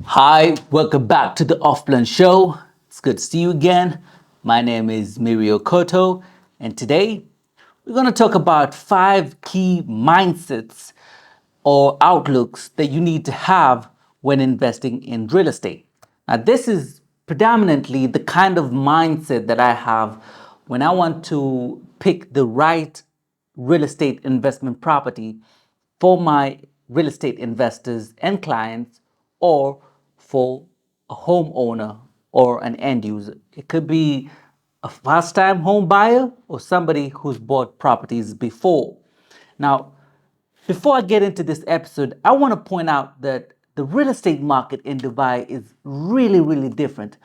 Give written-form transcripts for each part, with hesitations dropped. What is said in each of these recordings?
Hi, welcome back to the Off-Plan Show. It's good to see you again. My name is Mirio Koto, and today we're going to talk about 5 key mindsets or outlooks that you need to have when investing in real estate. Now, this is predominantly the kind of mindset that I have when I want to pick the right real estate investment property for my real estate investors and clients, or for a homeowner or an end user. It could be a first time home buyer or somebody who's bought properties before. Now, before I get into this episode, I want to point out that the real estate market in Dubai is really, really different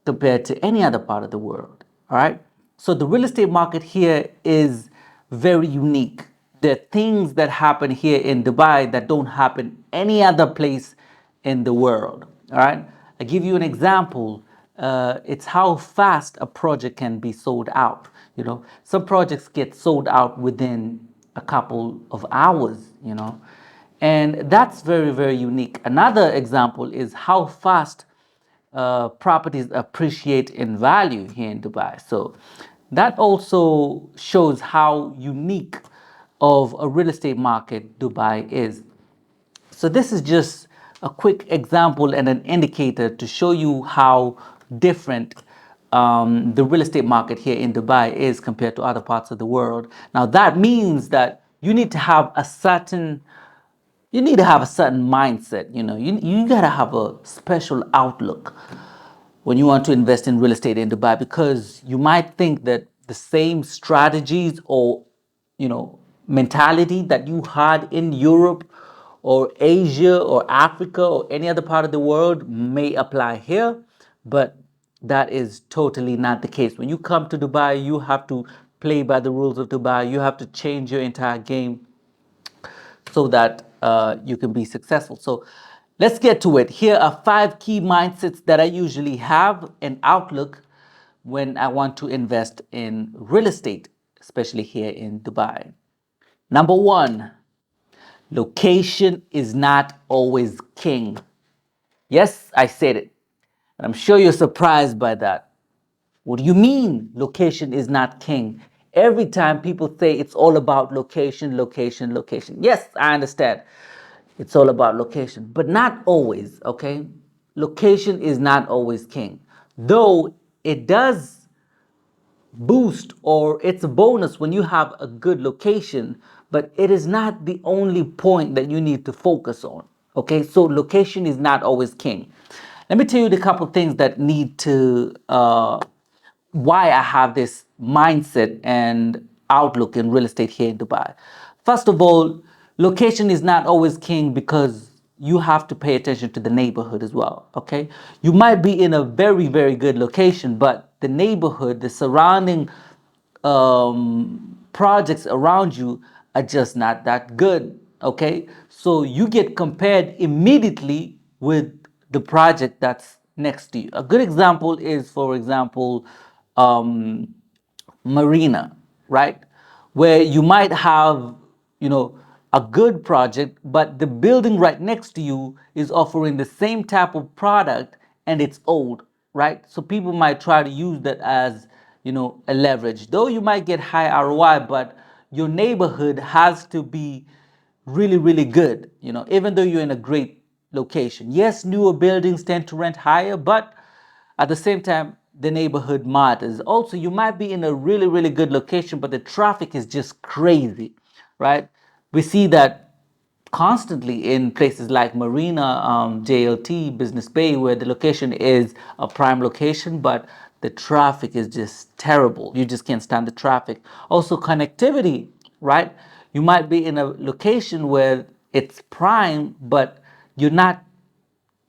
compared to any other part of the world. All right. So the real estate market here is very unique. There are things that happen here in Dubai that don't happen any other place in the world. All right. I give you an example. It's how fast a project can be sold out. Some projects get sold out within a couple of hours, and that's very, very unique. Another example is how fast properties appreciate in value here in Dubai. So that also shows how unique of a real estate market Dubai is. So this is just a quick example and an indicator to show you how different the real estate market here in Dubai is compared to other parts of the world. Now that means that you need to have a certain mindset. You gotta have a special outlook when you want to invest in real estate in Dubai, because you might think that the same strategies or mentality that you had in Europe or Asia or Africa or any other part of the world may apply here, but that is totally not the case. When you come to Dubai, you have to play by the rules of Dubai. You have to change your entire game so that you can be successful. So let's get to it. Here are 5 key mindsets that I usually have an outlook when I want to invest in real estate, especially here in Dubai. Number one, location is not always king. Yes, I said it. And I'm sure you're surprised by that. What do you mean location is not king? Every time people say it's all about location, location, location. Yes, I understand. It's all about location, but not always, okay? Location is not always king. Though it does boost, or it's a bonus when you have a good location, but it is not the only point that you need to focus on. Okay, so location is not always king. Let me tell you the couple things that need to why I have this mindset and outlook in real estate here in Dubai. First of all, location is not always king because you have to pay attention to the neighborhood as well. Okay, you might be in a very, very good location, but the neighborhood, the surrounding projects around you are just not that good. Okay, so you get compared immediately with the project that's next to you. A good example is, for example, um, Marina, right? Where you might have, a good project, but the building right next to you is offering the same type of product and it's old, right? So people might try to use that as, a leverage. Though you might get high ROI, but your neighborhood has to be really, really good, even though you're in a great location. Yes, newer buildings tend to rent higher, but at the same time, the neighborhood matters. Also, you might be in a really, really good location, but the traffic is just crazy, right? We see that constantly in places like Marina, JLT, Business Bay, where the location is a prime location, but the traffic is just terrible. You just can't stand the traffic. Also, connectivity, right? You might be in a location where it's prime, but you're not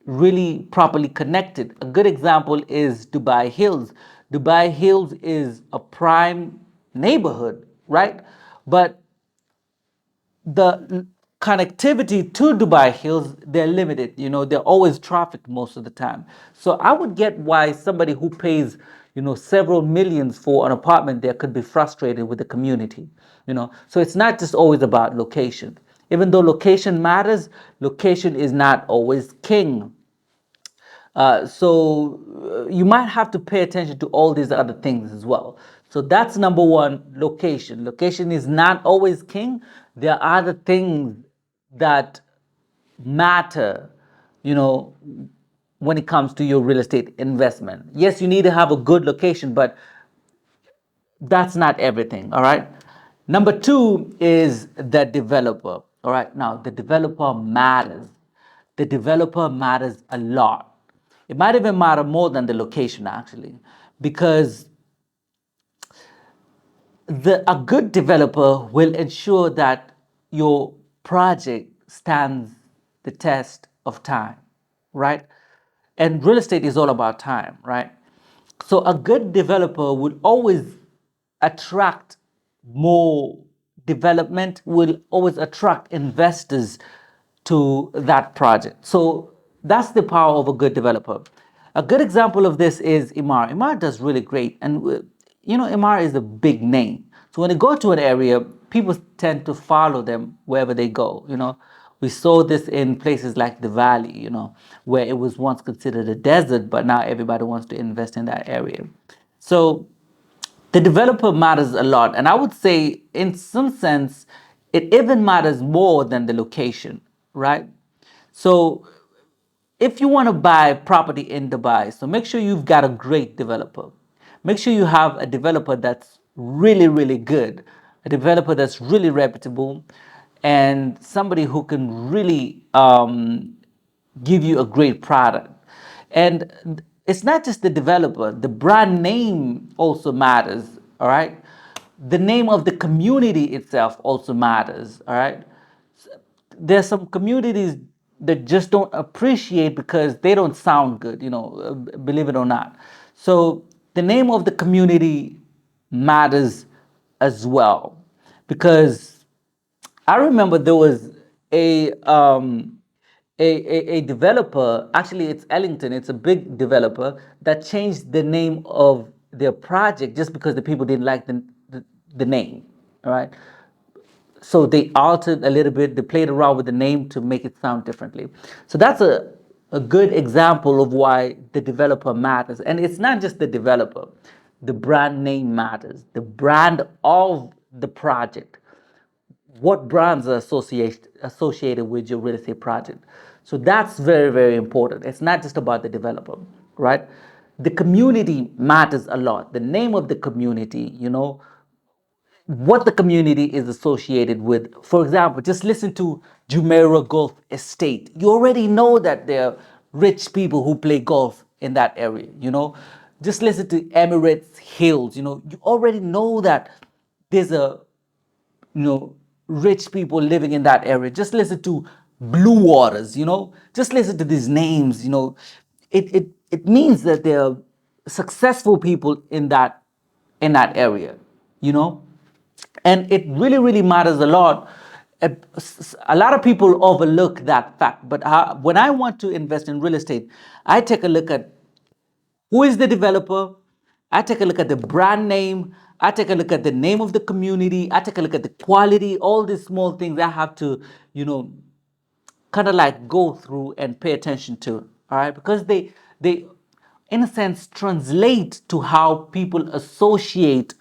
really properly connected. A good example is Dubai Hills. Dubai Hills is a prime neighborhood, right? But the connectivity to Dubai Hills, they're limited. They're always traffic most of the time. So I would get why somebody who pays, several millions for an apartment there could be frustrated with the community. So it's not just always about location. Even though location matters, location is not always king. You might have to pay attention to all these other things as well. So that's number one, location. Location is not always king. There are other things that matter, you know, when it comes to your real estate investment. Yes, you need to have a good location, but that's not everything. All right. Number two is the developer. All right. Now, the developer matters. The developer matters a lot. It might even matter more than the location, actually, because a good developer will ensure that your project stands the test of time, right? And real estate is all about time, right? So a good developer would always attract more development, will always attract investors to that project. So that's the power of a good developer. A good example of this is Imar. Imar does really great, and Imar is a big name. So when they go to an area, people tend to follow them wherever they go. We saw this in places like the Valley, where it was once considered a desert, but now everybody wants to invest in that area. So the developer matters a lot. And I would say, in some sense, it even matters more than the location, right? So if you want to buy property in Dubai, so make sure you've got a great developer. Make sure you have a developer that's really, really good, a developer that's really reputable, and somebody who can really give you a great product. And it's not just the developer, the brand name also matters, all right? The name of the community itself also matters, all right? There's some communities that just don't appreciate because they don't sound good, believe it or not. So the name of the community matters as well, because I remember there was a developer. Actually, it's Ellington. It's a big developer that changed the name of their project just because the people didn't like the name. All right, so they altered a little bit, they played around with the name to make it sound differently. So that's a good example of why the developer matters. And it's not just the developer, the brand name matters, the brand of the project, what brands are associated with your real estate project. So that's very, very important. It's not just about the developer, right? The community matters a lot, the name of the community, what the community is associated with. For example, just listen to Jumeirah Golf Estate. You already know that there are rich people who play golf in that area. Just listen to Emirates Hills. You already know that there's a rich people living in that area. Just listen to Blue Waters. Just listen to these names. It means that there are successful people in that area. You know, and it really, really matters a lot. A lot of people overlook that fact, but when I want to invest in real estate, I take a look at who is the developer, I take a look at the brand name, I take a look at the name of the community, I take a look at the quality, all these small things I have to, kind of like go through and pay attention to. All right, because they in a sense translate to how people associate,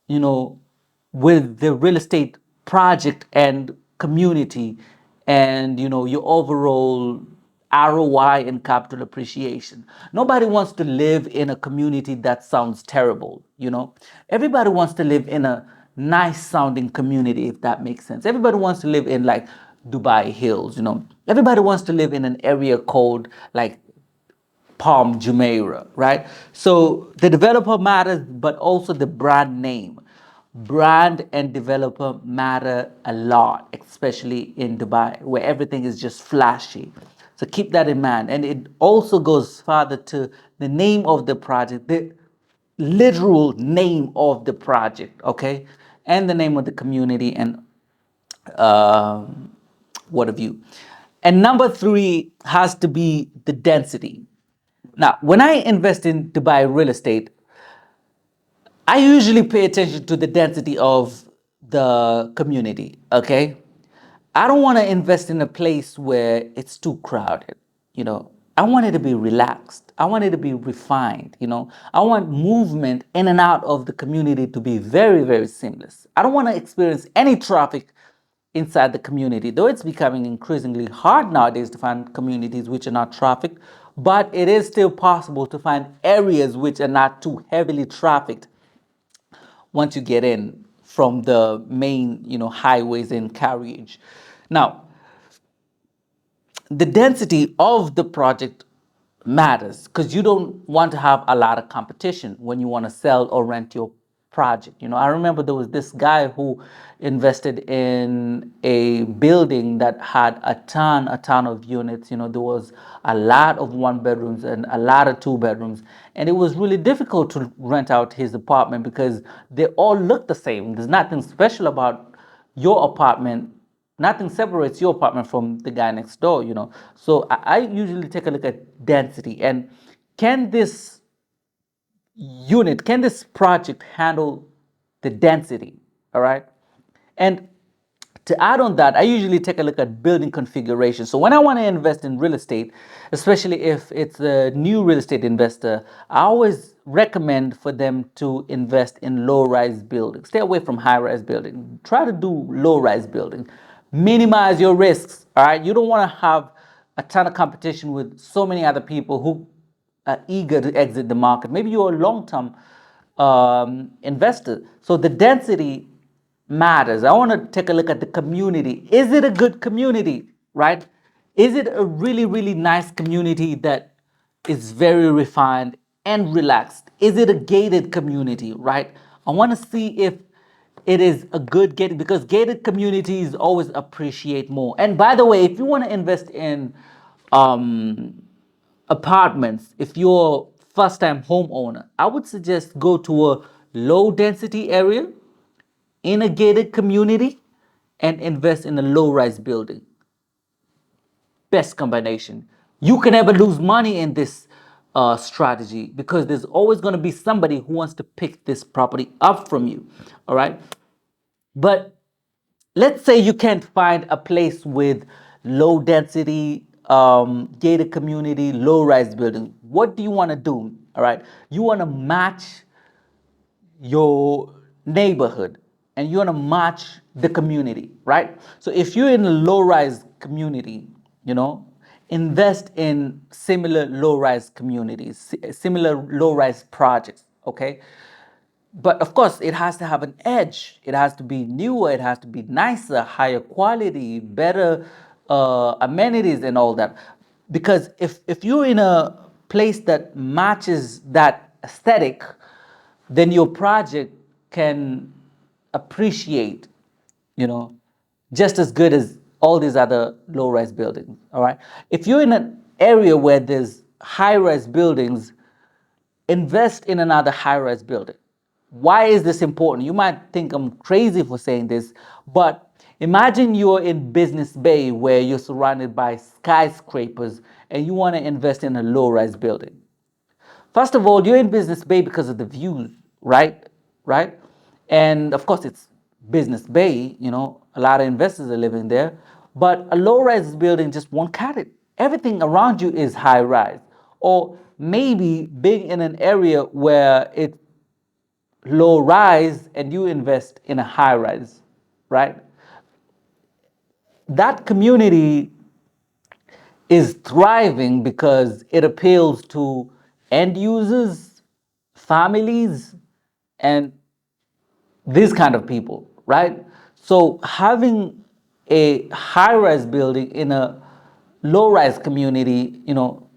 you know with the real estate project and community, and your overall ROI and capital appreciation. Nobody wants to live in a community that sounds terrible. Everybody wants to live in a nice sounding community, if that makes sense. Everybody wants to live in like Dubai Hills. Everybody wants to live in an area called like Palm Jumeirah, right? So the developer matters, but also the brand name. Brand and developer matter a lot, especially in Dubai, where everything is just flashy. So keep that in mind. And it also goes further to the name of the project, the literal name of the project, okay? And the name of the community, and um, what have you. And number three has to be the density. Now, when I invest in Dubai real estate, I usually pay attention to the density of the community, okay? I don't want to invest in a place where it's too crowded. I want it to be relaxed. I want it to be refined, you know. I want movement in and out of the community to be very, very seamless. I don't want to experience any traffic inside the community, though it's becoming increasingly hard nowadays to find communities which are not trafficked, but it is still possible to find areas which are not too heavily trafficked once you get in from the main, you know, highways and carriage. Now, the density of the project matters because you don't want to have a lot of competition when you want to sell or rent your project. You know, I remember there was this guy who invested in a building that had a ton of units. You know, there was a lot of one bedrooms and a lot of two bedrooms, and it was really difficult to rent out his apartment because they all look the same. There's nothing special about your apartment. Nothing separates your apartment from the guy next door, you know. So I usually take a look at density and can this can this project handle the density? All right. And to add on that, I usually take a look at building configuration. So when I want to invest in real estate, especially if it's a new real estate investor, I always recommend for them to invest in low-rise buildings. Stay away from high-rise building. Try to do low-rise building. Minimize your risks. All right. You don't want to have a ton of competition with so many other people who are eager to exit the market. Maybe you're a long-term investor. So the density matters. I want to take a look at the community. Is it a good community, right? Is it a really, really nice community that is very refined and relaxed? Is it a gated community, right? I want to see if it is a good gated, because gated communities always appreciate more. And by the way, if you want to invest in um, apartments, if you're first time homeowner, I would suggest go to a low density area in a gated community and invest in a low rise building. Best combination. You can never lose money in this strategy because there's always going to be somebody who wants to pick this property up from you. All right. But let's say you can't find a place with low density, gated community, low rise building. What do you want to do? All right. You want to match your neighborhood and you want to match the community, right? So if you're in a low rise community, you know, invest in similar low rise communities, similar low rise projects, okay? But of course, it has to have an edge. It has to be newer, it has to be nicer, higher quality, better amenities, and all that. Because if you're in a place that matches that aesthetic, then your project can appreciate, you know, just as good as all these other low rise buildings. All right. If you're in an area where there's high rise buildings, invest in another high rise building. Why is this important? You might think I'm crazy for saying this, but imagine you're in Business Bay where you're surrounded by skyscrapers and you want to invest in a low rise building. First of all, you're in Business Bay because of the views, right? Right? And of course, it's Business Bay, you know, a lot of investors are living there. But a low rise building just won't cut it. Everything around you is high rise. Or maybe being in an area where it's low rise and you invest in a high rise, right? That community is thriving because it appeals to end users, families, and these kind of people, right? So having a high-rise building in a low-rise community, you know,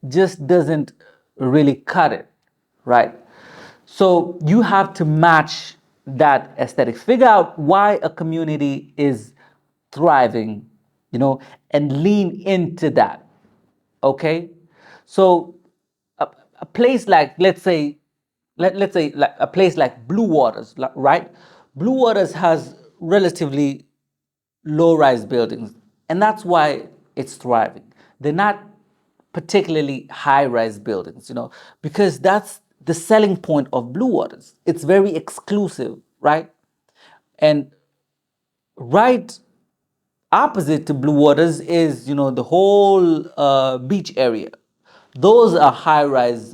just doesn't really cut it, right? So you have to match that aesthetic. Figure out why a community is thriving, you know, and lean into that. Okay, so a, a place like, let's say, let's say like a place like Blue Waters, right? Blue Waters has relatively low-rise buildings, and that's why it's thriving. They're not particularly high-rise buildings, you know, because that's the selling point of Blue Waters. It's very exclusive, right? And right opposite to Blue Waters is, you know, the whole beach area, Those are high-rise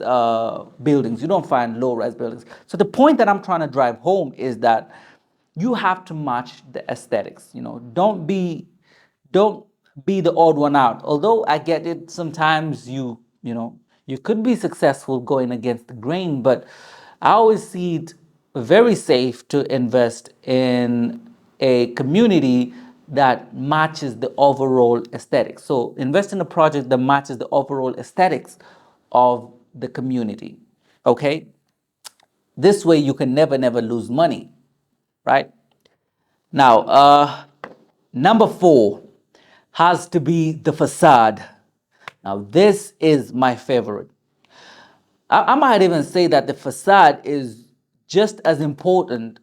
buildings. You don't find low-rise buildings. So the point that I'm trying to drive home is that you have to match the aesthetics. Don't be the odd one out. Although I get it, sometimes you could be successful going against the grain, but I always see it very safe to invest in a community that matches the overall aesthetics. So invest in a project that matches the overall aesthetics of the community. Okay? This way you can never lose money, right? Now, number 4 has to be the facade. Now, this is my favorite. I might even say that the facade is just as important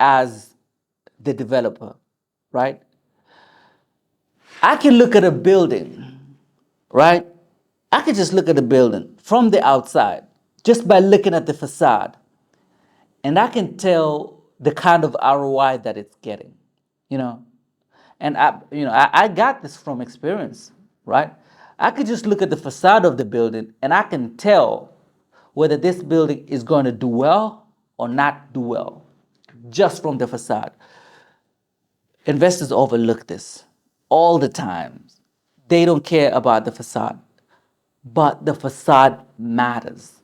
as the developer, right? I can look at a building, right? I can just look at the building from the outside just by looking at the facade, and I can tell the kind of ROI that it's getting, you know. And I got this from experience, right? I could just look at the facade of the building and I can tell whether this building is going to do well or not do well just from the facade. Investors overlook this all the time. They don't care about the facade, but the facade matters.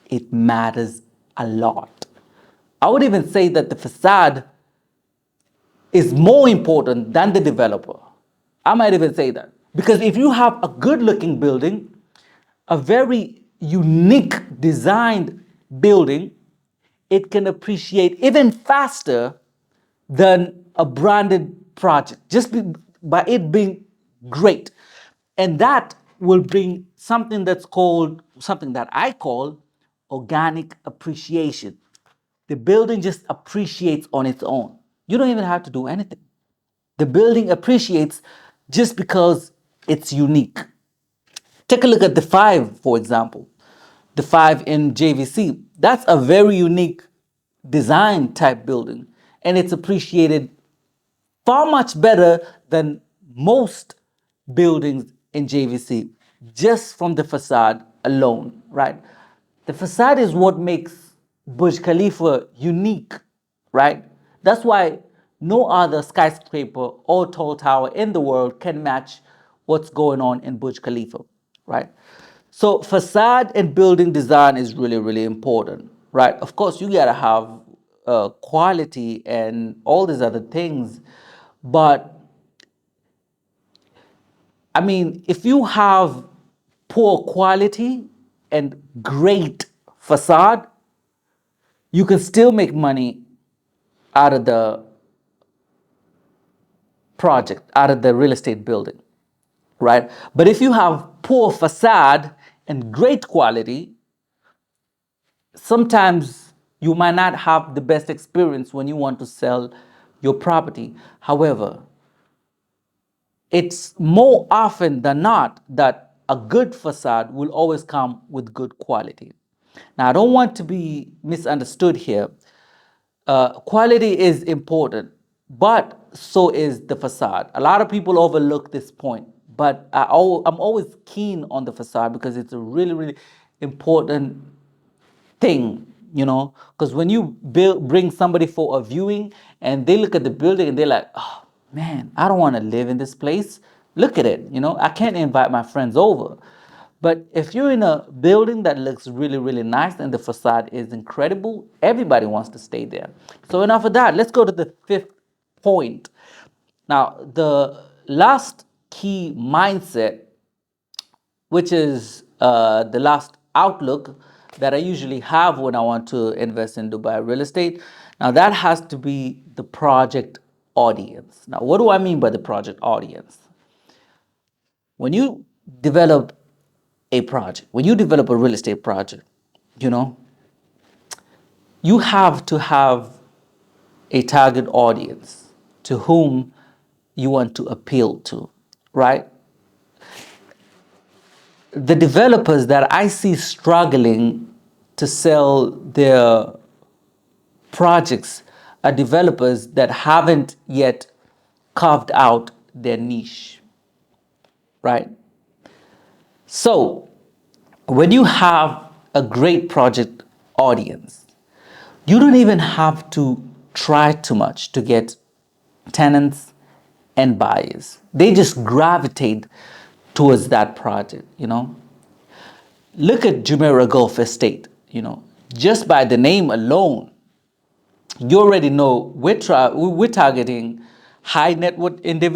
It matters a lot. I would even say that the facade is more important than the developer. I might even say that. Because if you have a good looking building, a very unique designed building, it can appreciate even faster than a branded project, by it being great. And that will bring something that I call organic appreciation. The building just appreciates on its own. You don't even have to do anything. The building appreciates just because it's unique. Take a look at the five, for example. The five in JVC. That's a very unique design type building, and it's appreciated far much better than most buildings in JVC just from the facade alone, right? The facade is what makes Burj Khalifa unique, right? That's why no other skyscraper or tall tower in the world can match what's going on in Burj Khalifa, right? So facade and building design is really important, right? Of course, you gotta have quality and all these other things, but I mean, if you have poor quality and great facade, you can still make money out of the project, out of the real estate building, right? But if you have poor facade and great quality, sometimes you might not have the best experience when you want to sell your property. However, it's more often than not that a good facade will always come with good quality. Now, I don't want to be misunderstood here. Quality is important, but so is the facade. A lot of people overlook this point, but I'm always keen on the facade because it's a really important thing, because when you bring somebody for a viewing and they look at the building and they're like, oh man, I don't want to live in this place. Look at it, I can't invite my friends over. But if you're in a building that looks really nice and the facade is incredible, everybody wants to stay there. So enough of that. Let's go to the fifth point. Now, the last key mindset, which is the last outlook that I usually have when I want to invest in Dubai real estate. Now, that has to be the project audience. Now, what do I mean by the project audience? When you develop a project, when you develop a real estate project, you know, you have to have a target audience to whom you want to appeal to, right? The developers that I see struggling to sell their projects are developers that haven't yet carved out their niche, right? So when you have a great project audience, you don't even have to try too much to get tenants and buyers. They just gravitate towards that project, you know. Look at Jumeirah Gulf Estate, you know, just by the name alone, you already know we're targeting high net worth individuals.